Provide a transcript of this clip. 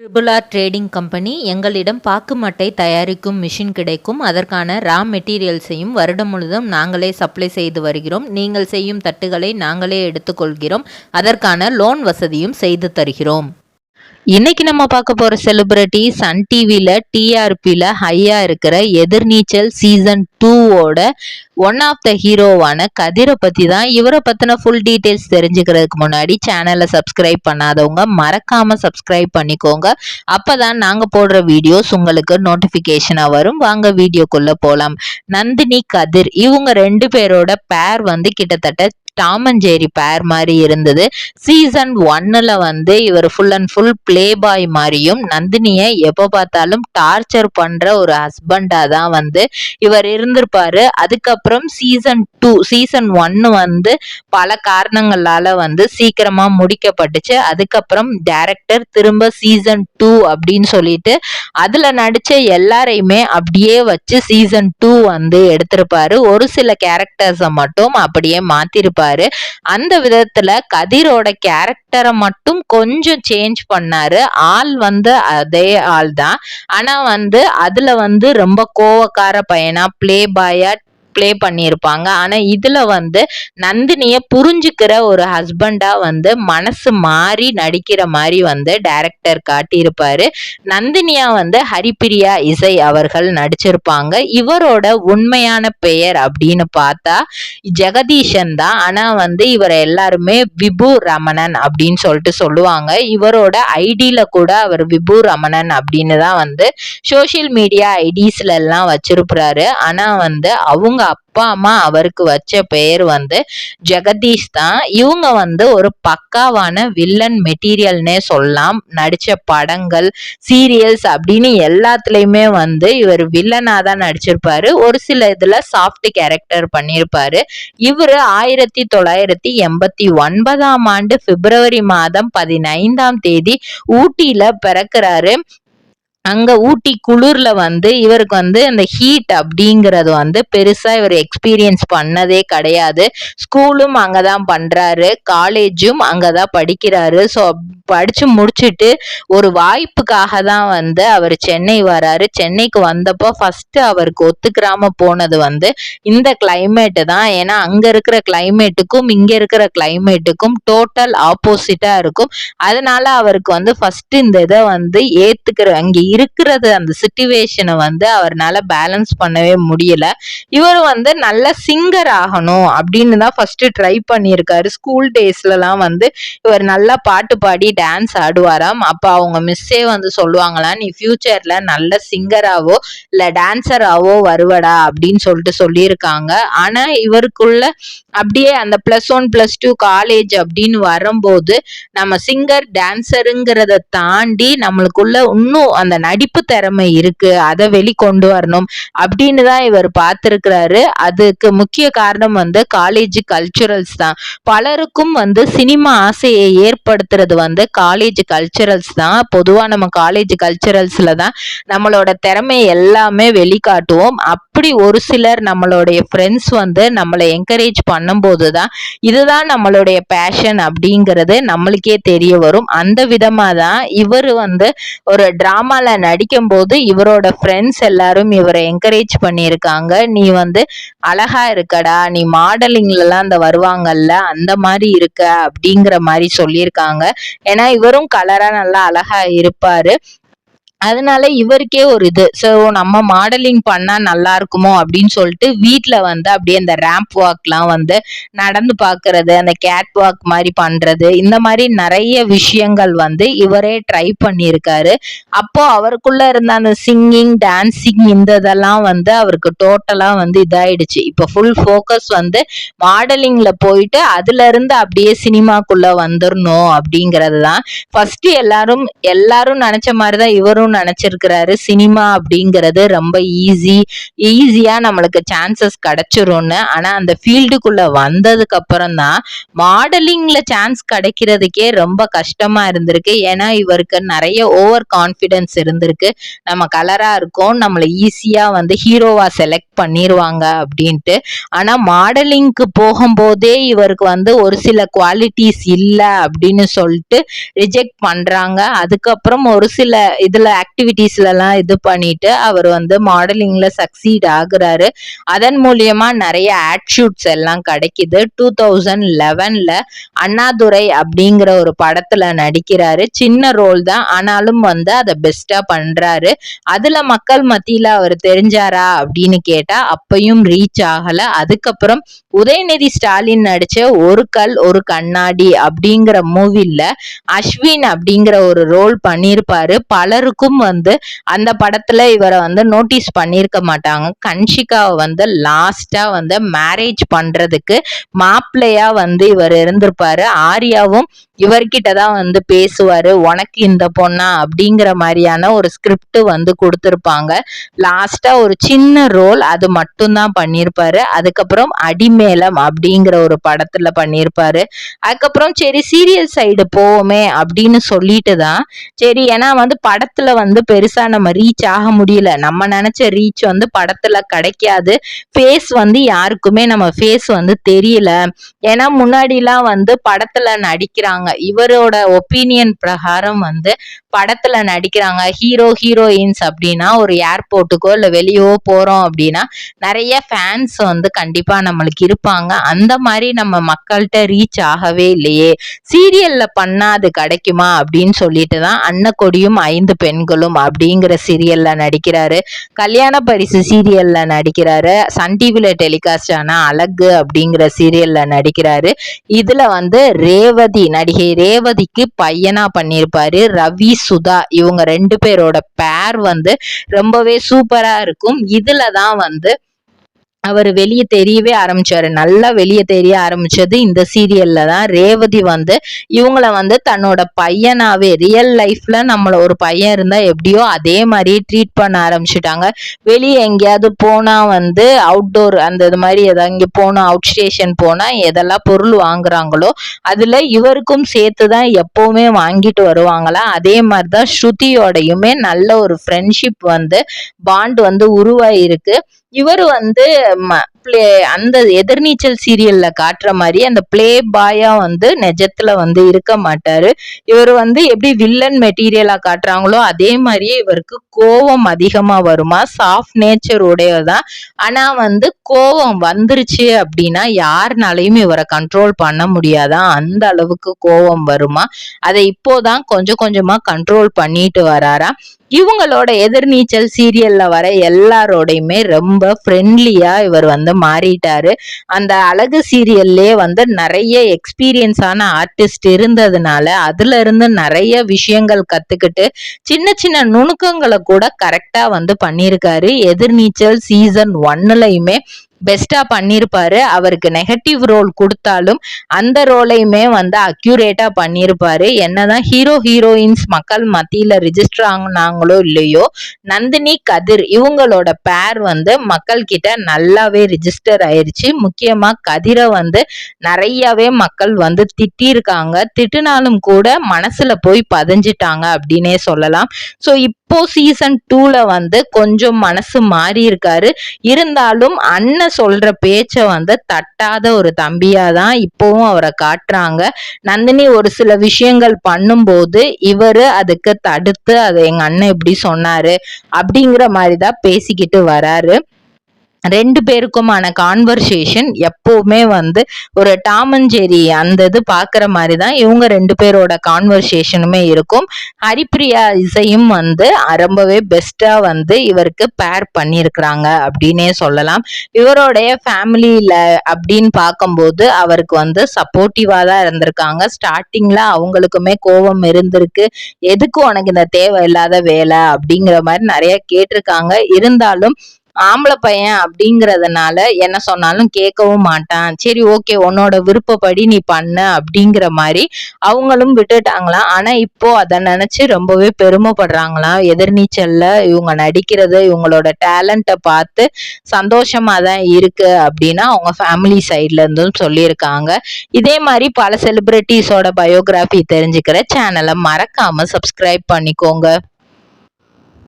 Triple R trading company எங்களிடம் பாக்கு மட்டை தயாரிக்கும் மிஷின் கிடைக்கும். அதற்கான ரா மெட்டீரியல்ஸையும் வருடம் முழுதும் நாங்களே சப்ளை செய்து வருகிறோம். நீங்கள் செய்யும் தட்டுகளை நாங்களே எடுத்துக்கொள்கிறோம். அதற்கான லோன் வசதியும் செய்து தருகிறோம். இன்னைக்கு நம்ம பார்க்க போற செலிபிரிட்டி சன் டிவில டிஆர்பியில் ஹையா இருக்கிற எதிர்நீச்சல் சீசன் 2ஓட ஒன் ஆஃப் த ஹீரோவான கதிரை பத்தி தான். இவரை பத்தின ஃபுல் டீட்டெயில்ஸ் தெரிஞ்சுக்கிறதுக்கு முன்னாடி சேனலை சப்ஸ்கிரைப் பண்ணாதவங்க மறக்காம சப்ஸ்கிரைப் பண்ணிக்கோங்க. அப்பதான் நாங்க போடுற வீடியோஸ் உங்களுக்கு நோட்டிபிகேஷனா வரும். வாங்க வீடியோக்குள்ள போலாம். நந்தினி கதிர் இவங்க 2 பேரோட பேர் கிட்டத்தட்ட டாம் அண்ட் ஜெரி பேர் மாதிரி இருந்தது. சீசன் 1ல இவர் full and full play boy மாதிரியும் நந்தினியை எப்போ பார்த்தாலும் டார்ச்சர் பண்ற ஒரு ஹஸ்பண்டா தான் இவர் இருந்திருப்பாரு. அதுக்கப்புறம் சீசன் 1 பல காரணங்களால சீக்கிரமா முடிக்கப்பட்டுச்சு. அதுக்கப்புறம் டைரக்டர் திரும்ப சீசன் 2 அப்படின்னு சொல்லிட்டு அதுல நடிச்ச எல்லாரையுமே அப்படியே வச்சு சீசன் 2 எடுத்திருப்பாரு. ஒரு சில கேரக்டர்ஸை மட்டும் அப்படியே மாத்திருப்பாரு. அந்த விதத்துல கதிரோட கேரக்டரை மட்டும் கொஞ்சம் சேஞ்ச் பண்ணாரு. ஆள் அதே ஆள் தான். ஆனா அதுல ரொம்ப கோவக்கார பையனா பிளே பாயா பிளே பண்ணியிருப்பாங்க. ஆனா இதுல நந்தினிய புரிஞ்சுக்கிற ஒரு ஹஸ்பண்டா மனசு மாறி நடிக்கிற மாதிரி டைரக்டர் காட்டியிருப்பாரு. நந்தினியா ஹரிப்பிரியா இசை அவர்கள் நடிச்சிருப்பாங்க. இவரோட உண்மையான பெயர் அப்படின்னு பார்த்தா ஜெகதீஷன் தான். ஆனா இவரை எல்லாருமே விபு ரமணன் அப்படின்னு சொல்லிட்டு சொல்லுவாங்க. இவரோட ஐடியில கூட அவர் விபு ரமணன் அப்படின்னு தான் சோசியல் மீடியா ஐடிஸ்ல எல்லாம் வச்சிருப்பாரு. ஆனா அவங்க அப்பா அம்மா அவருக்கு வச்ச பெயர் ஜெகதீஷ் தான். இவங்க ஒரு பக்காவான வில்லன் மெட்டீரியல்னே சொல்லலாம். நடிச்ச படங்கள் சீரியல்ஸ் அப்படின்னு எல்லாத்துலயுமே இவர் வில்லனா தான் நடிச்சிருப்பாரு. ஒரு சில இதுல சாஃப்ட் கேரக்டர் பண்ணியிருப்பாரு. இவரு 1989ஆம் ஆண்டு பிப்ரவரி மாதம் 15ஆம் தேதி ஊட்டியில பிறக்கிறாரு. அங்க ஊட்டி குளிர்ல இவருக்கு அந்த ஹீட் அப்படிங்கறது பெருசா இவர் எக்ஸ்பீரியன்ஸ் பண்ணதே கிடையாது. ஸ்கூலும் அங்கதான் பண்றாரு, காலேஜும் அங்கதான் படிக்கிறாரு. ஸோ படிச்சு முடிச்சுட்டு ஒரு வாய்ப்புக்காக தான் அவர் சென்னை வராரு. சென்னைக்கு வந்தப்போ ஃபர்ஸ்ட் அவருக்கு ஒத்துக்கிறாம போனது இந்த கிளைமேட் தான். ஏன்னா அங்க இருக்கிற கிளைமேட்டுக்கும் இங்க இருக்கிற கிளைமேட்டுக்கும் டோட்டல் ஆப்போசிட்டா இருக்கும். அதனால அவருக்கு ஃபர்ஸ்ட் இந்த இதை ஏத்துக்கிற அங்க இருக்கிறது அந்த சிச்சுவேஷனை அவர்னால பேலன்ஸ் பண்ணவே முடியல. இவர் நல்ல சிங்கர் ஆகணும் அப்படின்னு தான் ஃபர்ஸ்ட் ட்ரை பண்ணியிருக்காரு. ஸ்கூல் டேஸ்லாம் இவர் நல்லா பாட்டு பாடி டான்ஸ் ஆடுவாராம். அப்ப அவங்க மிஸ்ஸே சொல்லுவாங்களா, நீ ஃபியூச்சர்ல நல்ல சிங்கராவோ இல்ல டான்சராவோ வருவடா அப்படின்னு சொல்லிட்டு சொல்லியிருக்காங்க. ஆனா இவருக்குள்ள அப்படியே அந்த +1 +2 காலேஜ் அப்படின்னு வரும்போது நம்ம சிங்கர் டான்சருங்கிறத தாண்டி நம்மளுக்குள்ள இன்னும் அந்த நடிப்பு திறமை இருக்கு, அதை வெளிக்கொண்டு வரணும் அப்படின்னு தான் இவர் பார்த்திருக்கிறாரு. அதுக்கு முக்கிய காரணம் காலேஜ் கல்ச்சுரல்ஸ் தான். பலருக்கும் சினிமா ஆசையை ஏற்படுத்துறது காலேஜ் கல்ச்சுரல்ஸ் தான். பொதுவா நம்ம காலேஜ் கல்ச்சுரல்ஸ்ல தான் நம்மளோட திறமை எல்லாமே வெளிக்காட்டுவோம். அப்படி ஒரு சிலர் நம்மளுடைய ஃப்ரெண்ட்ஸ் நம்மளை என்கரேஜ் பண்ணும்போது தான் இதுதான் நம்மளுடைய பேஷன் அப்படிங்கிறது நம்மளுக்கே தெரிய வரும். அந்த விதமா தான் இவர் ஒரு டிராமால நடிக்கும் போது இவரோட ஃப்ரெண்ட்ஸ் எல்லாரும் இவரை என்கரேஜ் பண்ணியிருக்காங்க. நீ அழகா இருக்கடா, நீ மாடலிங்ல எல்லாம் வருவாங்கல்ல அந்த மாதிரி இருக்க அப்படிங்கிற மாதிரி சொல்லியிருக்காங்க. ஏன்னா இவரும் கலரா நல்லா அழகா இருப்பாரு. அதனால இவருக்கே ஒரு இது, ஸோ நம்ம மாடலிங் பண்ணா நல்லா இருக்குமோ அப்படின்னு சொல்லிட்டு வீட்டுல அப்படியே அந்த ரேம்ப் வாக்லாம் நடந்து பாக்குறது, அந்த கேட் வாக் மாதிரி பண்றது, இந்த மாதிரி நிறைய விஷயங்கள் இவரே ட்ரை பண்ணியிருக்காரு. அப்போ அவருக்குள்ள இருந்த அந்த சிங்கிங் டான்சிங் இந்த இதெல்லாம் அவருக்கு டோட்டலா இதாயிடுச்சு. இப்போ ஃபுல் ஃபோக்கஸ் மாடலிங்ல போயிட்டு அதுல இருந்து அப்படியே சினிமாக்குள்ள வந்துடணும் அப்படிங்கிறது தான். ஃபர்ஸ்ட் எல்லாரும் நினைச்ச மாதிரிதான் இவரும் பண்ணணும்னு நினைச்சிருக்கிறாரு. சினிமா அப்படிங்கிறது ரொம்ப ஈஸியா நம்மளுக்கு சான்சஸ் கிடைச்சிரும்னு. ஆனா அந்த ஃபீல்டுக்குள்ள வந்ததுக்கு அப்புறம் தான் மாடலிங்ல சான்ஸ் கிடைக்கிறதுக்கே ரொம்ப கஷ்டமா இருந்திருக்கு. ஏன்னா இவருக்கு நிறைய ஓவர் கான்பிடன்ஸ் இருந்திருக்கு. நம்ம கலரா இருக்கோம், நம்மள ஈஸியா வந்து ஹீரோவா செலக்ட் பண்ணிருவாங்க அப்படின்ட்டு. ஆனா மாடலிங்க்கு போகும்போதே இவருக்கு வந்து ஒரு சில குவாலிட்டிஸ் இல்ல அப்படின்னு சொல்லிட்டு ரிஜெக்ட் பண்றாங்க. அதுக்கப்புறம் ஒரு சில இதுல ஆக்டிவிட்டிஸ்ல எல்லாம் இது பண்ணிட்டு அவர் வந்து மாடலிங்ல சக்சீட் ஆகுறாரு. அதன் மூலியமா நிறைய ஆட் ஷூட்ஸ் எல்லாம் கிடைக்குது. 2011ல அண்ணாதுரை அப்படிங்கிற ஒரு படத்துல நடிக்கிறாரு. சின்ன ரோல் தான், ஆனாலும் வந்து அதை பெஸ்டா பண்றாரு. அதுல மக்கள் மத்தியில அவர் தெரிஞ்சாரா அப்படின்னு கேட்டா அப்பயும் ரீச் ஆகல. அதுக்கப்புறம் உதயநிதி ஸ்டாலின் நடிச்ச ஒரு கல் ஒரு கண்ணாடி அப்படிங்கிற மூவில அஸ்வின் அப்படிங்கிற ஒரு ரோல் பண்ணியிருப்பாரு. பலருக்கும் வந்து அந்த படத்துல இவரை வந்து நோட்டீஸ் பண்ணிருக்க மாட்டாங்க. கன்ஷிகாவை வந்து லாஸ்டா வந்து மேரேஜ் பண்றதுக்கு மாப்பிள்ளையா வந்து இவர் இருந்திருப்பாரு. ஆர்யாவும் இவர்கிட்ட தான் வந்து பேசுவாரு, உனக்கு இந்த பொண்ணா அப்படிங்கிற மாதிரியான ஒரு ஸ்கிரிப்ட் வந்து கொடுத்திருப்பாங்க. லாஸ்டா ஒரு சின்ன ரோல் அது மட்டும் தான் பண்ணியிருப்பாரு. அதுக்கப்புறம் அடிமேலம் அப்படிங்கிற ஒரு படத்துல பண்ணியிருப்பாரு. அதுக்கப்புறம் சரி சீரியல் சைடு போவோமே அப்படின்னு சொல்லிட்டு தான் சரி, ஏன்னா வந்து படத்துல வந்து பெருசா நம்ம ரீச் ஆக முடியல. நம்ம நினைச்ச ரீச் வந்து படத்துல கிடைக்காது. ஃபேஸ் வந்து யாருக்குமே நம்ம ஃபேஸ் வந்து தெரியல. ஏன்னா முன்னாடிலாம் வந்து படத்துல நடிக்கிறாங்க, இவரோட ஒப்பீனியன் பிரகாரம் வந்து படத்துல நடிக்கிறாங்க ஹீரோயின்ஸ் அப்படின்னா ஒரு ஏர்போர்ட்டுக்கோ இல்ல வெளியவோ போறோம் அப்படின்னா நிறைய ஃபேன்ஸ் வந்து கண்டிப்பா நம்மளுக்கு இருப்பாங்க. அந்த மாதிரி நம்ம மக்கள்கிட்ட ரீச் ஆகவே இல்லையே, சீரியல்ல பண்ணா அது கிடைக்குமா அப்படின்னு சொல்லிட்டு தான் அன்னக்கொடியும் 5 பெண்களும் அப்படிங்கிற சீரியல்ல நடிக்கிறாரு. கல்யாண பரிசு சீரியல்ல நடிக்கிறாரு. சன் டிவில டெலிகாஸ்ட் ஆன அழகு அப்படிங்கிற சீரியல்ல நடிக்கிறாரு. இதுல வந்து நடிகை ரேவதிக்கு பையனா பண்ணியிருப்பாரு. ரவி சுதா, இவங்க 2 பேரோட பேர் வந்து ரொம்பவே சூப்பரா இருக்கும். இதுலதான் வந்து அவர் வெளியே தெரியவே ஆரம்பிச்சாரு. நல்லா வெளியே தெரிய ஆரம்பிச்சது இந்த சீரியல்ல தான். ரேவதி வந்து இவங்கள வந்து தன்னோட பையனாவே ரியல் லைஃப்ல நம்மள ஒரு பையன் இருந்தா எப்படியோ அதே மாதிரி ட்ரீட் பண்ண ஆரம்பிச்சுட்டாங்க. வெளியே எங்கேயாவது போனா வந்து அவுட்டோர் அந்த இது மாதிரி ஏதாவது இங்க போனா அவுட் ஸ்டேஷன் போனா எதெல்லாம் பொருள் வாங்குறாங்களோ அதுல இவருக்கும் சேர்த்துதான் எப்பவுமே வாங்கிட்டு வருவாங்களா. அதே மாதிரிதான் ஸ்ருதியோடையுமே நல்ல ஒரு ஃப்ரெண்ட்ஷிப் வந்து பாண்ட் வந்து உருவாயிருக்கு. இவர் வந்து அந்த எதிர்நீச்சல் சீரியல்ல காட்டுற மாதிரி அந்த பிளே பாயா வந்து நிஜத்துல வந்து இருக்க மாட்டாரு. இவர் வந்து எப்படி வில்லன் மெட்டீரியலா காட்டுறாங்களோ அதே மாதிரியே இவருக்கு கோவம் அதிகமா வருமா. சாஃப்ட் நேச்சர் உடையதான். ஆனா வந்து கோவம் வந்துருச்சு அப்படின்னா யாருனாலையும் இவரை கண்ட்ரோல் பண்ண முடியாதான், அந்த அளவுக்கு கோவம் வருமா. அதை இப்போதான் கொஞ்சம் கொஞ்சமா கண்ட்ரோல் பண்ணிட்டு வராரா. இவங்களோட எதிர்நீச்சல் சீரியல்ல வர எல்லாரோடையுமே ரொம்ப ஃப்ரெண்ட்லியா இவர் வந்து மாறிட்டாரு. அந்த அழகு சீரியல்லே வந்து நிறைய எக்ஸ்பீரியன்ஸான ஆர்டிஸ்ட் இருந்ததுனால அதுல இருந்து நிறைய விஷயங்கள் கத்துக்கிட்டு சின்ன சின்ன நுணுக்கங்களை கூட கரெக்டா வந்து பண்ணியிருக்காரு. எதிர்நீச்சல் சீசன் 1லயுமே பெஸ்டா பண்ணிருப்பாரு. அவருக்கு நெகட்டிவ் ரோல் கொடுத்தாலும் அந்த ரோலையுமே வந்து அக்யூரேட்டா பண்ணிருப்பாரு. என்னதான் ஹீரோயின்ஸ் மக்கள் மத்தியில ரிஜிஸ்டர் ஆகுனாங்களோ இல்லையோ, நந்தினி கதிர் இவங்களோட பேர் வந்து மக்கள் கிட்ட நல்லாவே ரிஜிஸ்டர் ஆயிருச்சு. முக்கியமா கதிரை வந்து நிறையவே மக்கள் வந்து திட்டிருக்காங்க. திட்டினாலும் கூட மனசுல போய் பதிஞ்சிட்டாங்க அப்படின்னே சொல்லலாம். சோ இப்போ சீசன் 2ல வந்து கொஞ்சம் மனசு மாறி இருக்காரு. இருந்தாலும் அண்ணன் சொல்ற பேச்ச வந்து தட்டாத ஒரு தம்பியா தான் இப்பவும் அவரை காட்டுறாங்க. நந்தினி ஒரு சில விஷயங்கள் பண்ணும்போது இவரு அதுக்கு தடுத்து அதை எங்க அண்ணன் இப்படி சொன்னாரு அப்படிங்கிற மாதிரிதான் பேசிக்கிட்டு வராரு. 2 பேருக்குமான கான்வர்சேஷன் எப்பவுமே வந்து ஒரு டாம் அண்ட் ஜெரி அந்த இது பாக்குற மாதிரிதான் இவங்க 2 பேரோட கான்வர்சேஷனுமே இருக்கும். ஹரிப்பிரியா இசையும் வந்து ரொம்பவே பெஸ்டா வந்து இவருக்கு பேர் பண்ணிருக்கிறாங்க அப்படின்னே சொல்லலாம். இவருடைய ஃபேமிலியில அப்படின்னு பார்க்கும்போது அவருக்கு வந்து சப்போர்ட்டிவா தான் இருந்திருக்காங்க. ஸ்டார்டிங்ல அவங்களுக்குமே கோபம் இருந்திருக்கு. எதுக்கு உனக்கு இந்த தேவையில்லாத வேலை அப்படிங்கிற மாதிரி நிறைய கேட்டிருக்காங்க. இருந்தாலும் ஆம்பளை பையன் அப்படிங்கறதுனால என்ன சொன்னாலும் கேட்கவும் மாட்டான். சரி ஓகே உன்னோட விருப்பப்படி நீ பண்ண அப்படிங்கிற மாதிரி அவங்களும் விட்டுட்டாங்களாம். ஆனா இப்போ அதை நினைச்சு ரொம்பவே பெருமைப்படுறாங்களாம். எதிர்நீச்சல்ல இவங்க நடிக்கிறது, இவங்களோட டேலண்ட்டை பார்த்து சந்தோஷமா தான் இருக்கு அப்படின்னு அவங்க ஃபேமிலி சைட்ல இருந்தும் சொல்லியிருக்காங்க. இதே மாதிரி பல செலிபிரிட்டிஸோட பயோகிராஃபி தெரிஞ்சுக்கிற சேனலை மறக்காம சப்ஸ்கிரைப் பண்ணிக்கோங்க.